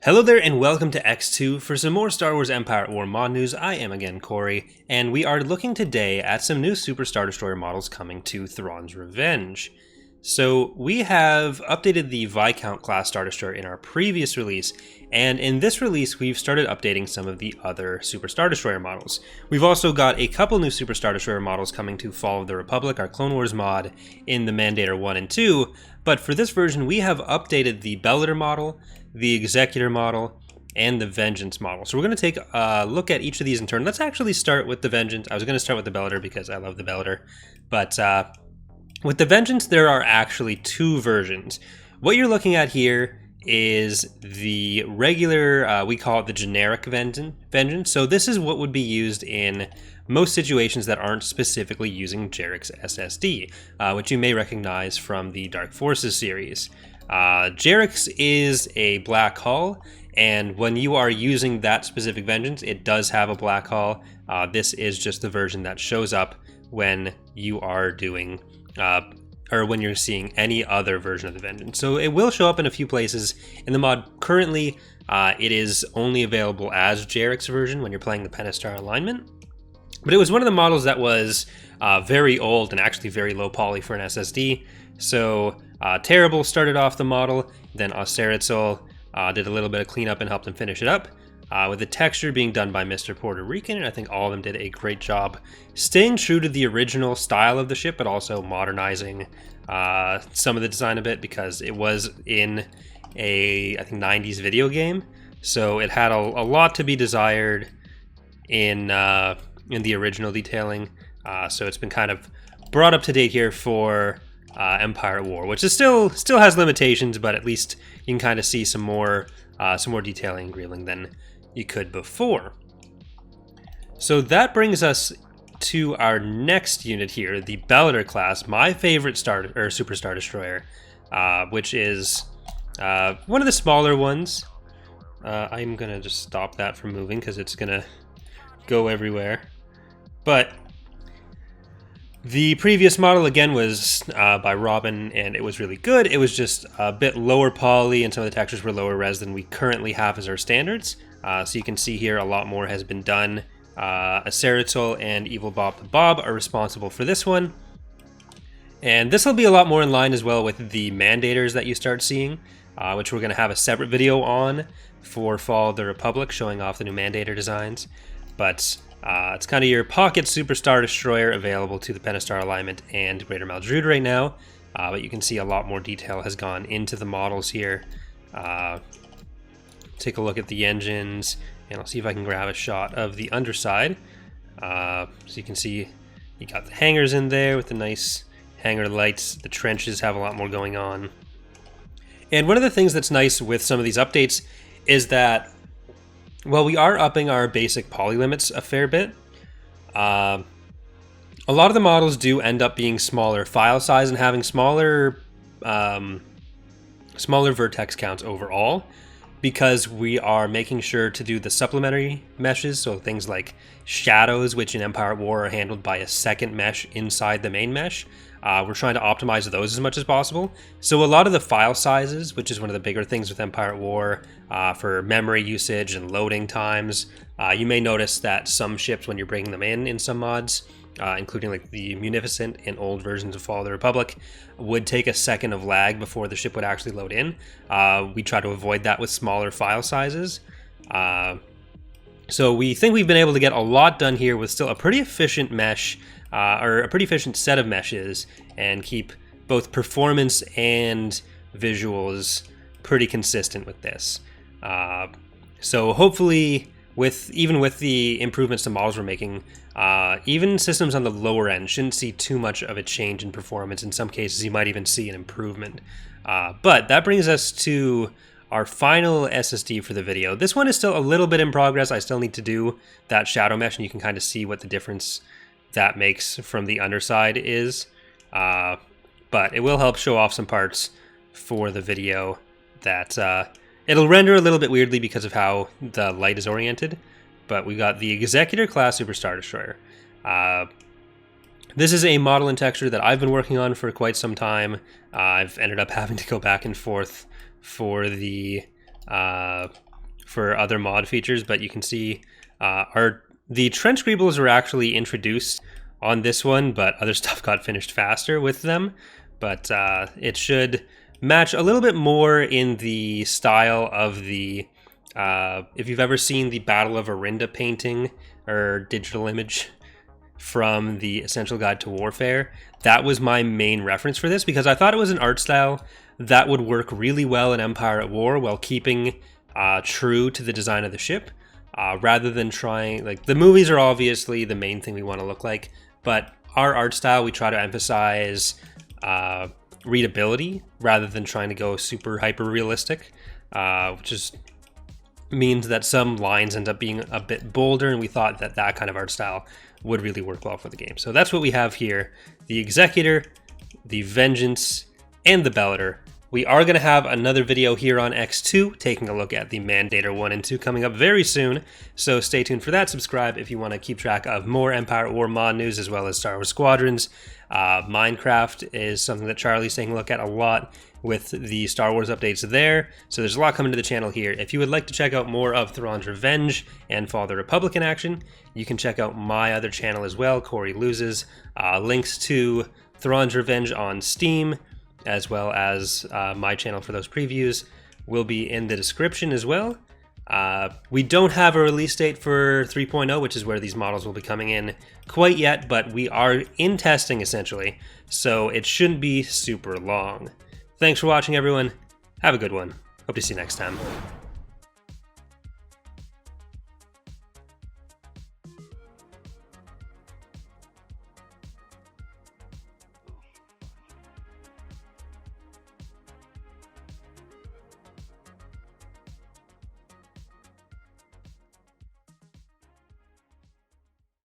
Hello there and welcome to EcksToo. For some more Star Wars Empire at War mod news, I am again Corey, and we are looking today at some new Super Star Destroyer models coming to Thrawn's Revenge. So we have updated the Viscount class Star Destroyer in our previous release, and in this release we've started updating some of the other Super Star Destroyer models. We've also got a couple new Super Star Destroyer models coming to Fall of the Republic, our Clone Wars mod, in the Mandator 1 and 2, but for this version we have updated the Bellator model, the Executor model, and the Vengeance model. So we're going to take a look at each of these in turn. Let's actually start with the Vengeance. I was going to start with the Bellator because I love the Bellator, but with the Vengeance there are actually two versions. What you're looking at here is the regular, we call it the generic Vengeance. So this is what would be used in most situations that aren't specifically using Jarek's SSD, which you may recognize from the Dark Forces series. Jarek's is a black hull, and when you are using that specific Vengeance, it does have a black hull. This is just the version that shows up when you are doing, or when you're seeing any other version of the Vengeance. So it will show up in a few places in the mod. Currently, it is only available as Jarek's version when you're playing the Pentastar alignment. But it was one of the models that was very old and actually very low poly for an SSD. So Terrible started off the model, then Austeritzel did a little bit of cleanup and helped him finish it up, with the texture being done by Mr. Puerto Rican, and I think all of them did a great job staying true to the original style of the ship, but also modernizing some of the design a bit, because it was in a, I think, 90s video game, so it had a lot to be desired in the original detailing, so it's been kind of brought up to date here for Empire at War, which is still has limitations, but at least you can kind of see some more detailing and grilling than you could before. So that brings us to our next unit here, the Bellator class, my favorite Super Star Destroyer, which is one of the smaller ones. I'm gonna just stop that from moving because it's gonna go everywhere. But the previous model, again, was by Robin, and it was really good. It was just a bit lower poly, and some of the textures were lower res than we currently have as our standards. So you can see here a lot more has been done. Austeritzel and Evil Bob the Bob are responsible for this one. And this will be a lot more in line as well with the Mandators that you start seeing, which we're going to have a separate video on for Fall of the Republic, showing off the new Mandator designs. But it's kind of your pocket Super Star Destroyer available to the Pentastar alignment and Greater Maldrude right now, but you can see a lot more detail has gone into the models here. Take a look at the engines, and I'll see if I can grab a shot of the underside. So you can see you got the hangars in there with the nice hangar lights. The trenches have a lot more going on. And one of the things that's nice with some of these updates is that, well, we are upping our basic poly limits a fair bit. A lot of the models do end up being smaller file size and having smaller vertex counts overall, because we are making sure to do the supplementary meshes, so things like shadows, which in Empire at War are handled by a second mesh inside the main mesh. We're trying to optimize those as much as possible. So a lot of the file sizes, which is one of the bigger things with Empire at War, for memory usage and loading times, you may notice that some ships, when you're bringing them in some mods, including like the Munificent and old versions of Fall of the Republic, would take a second of lag before the ship would actually load in. We try to avoid that with smaller file sizes. So we think we've been able to get a lot done here with still a pretty efficient mesh, or a pretty efficient set of meshes, and keep both performance and visuals pretty consistent with this. So hopefully, even with the improvements to models we're making, even systems on the lower end shouldn't see too much of a change in performance. In some cases, you might even see an improvement. But that brings us to our final SSD for the video. This one is still a little bit in progress. I still need to do that shadow mesh, and you can kind of see what the difference that makes from the underside is. But it will help show off some parts for the video that it'll render a little bit weirdly because of how the light is oriented. But we got the Executor class Super Star Destroyer. This is a model and texture that I've been working on for quite some time. I've ended up having to go back and forth for the for other mod features, but you can see the trench greebles are actually introduced on this one, but other stuff got finished faster with them. But it should match a little bit more in the style of the, if you've ever seen the Battle of Orinda painting or digital image from the Essential Guide to Warfare, that was my main reference for this, because I thought it was an art style that would work really well in Empire at War while keeping true to the design of the ship, rather than trying, like, the movies are obviously the main thing we want to look like, but our art style, we try to emphasize readability rather than trying to go super hyper realistic, which just means that some lines end up being a bit bolder, and we thought that that kind of art style would really work well for the game. So that's what we have here: the Executor, the Vengeance, and the Bellator. We are going to have another video here on EcksToo, taking a look at the Mandator 1 and 2 coming up very soon, so stay tuned for that. Subscribe if you want to keep track of more Empire at War mod news, as well as Star Wars Squadrons. Minecraft is something that Charlie's taking a look at a lot with the Star Wars updates there, so there's a lot coming to the channel here. If you would like to check out more of Thrawn's Revenge and Fall of the Republic in action, you can check out my other channel as well, CoreyLoses. Links to Thrawn's Revenge on Steam, as well as my channel for those previews, will be in the description as well. We don't have a release date for 3.0, which is where these models will be coming in quite yet, but we are in testing essentially, so it shouldn't be super long. Thanks for watching, everyone. Have a good one. Hope to see you next time.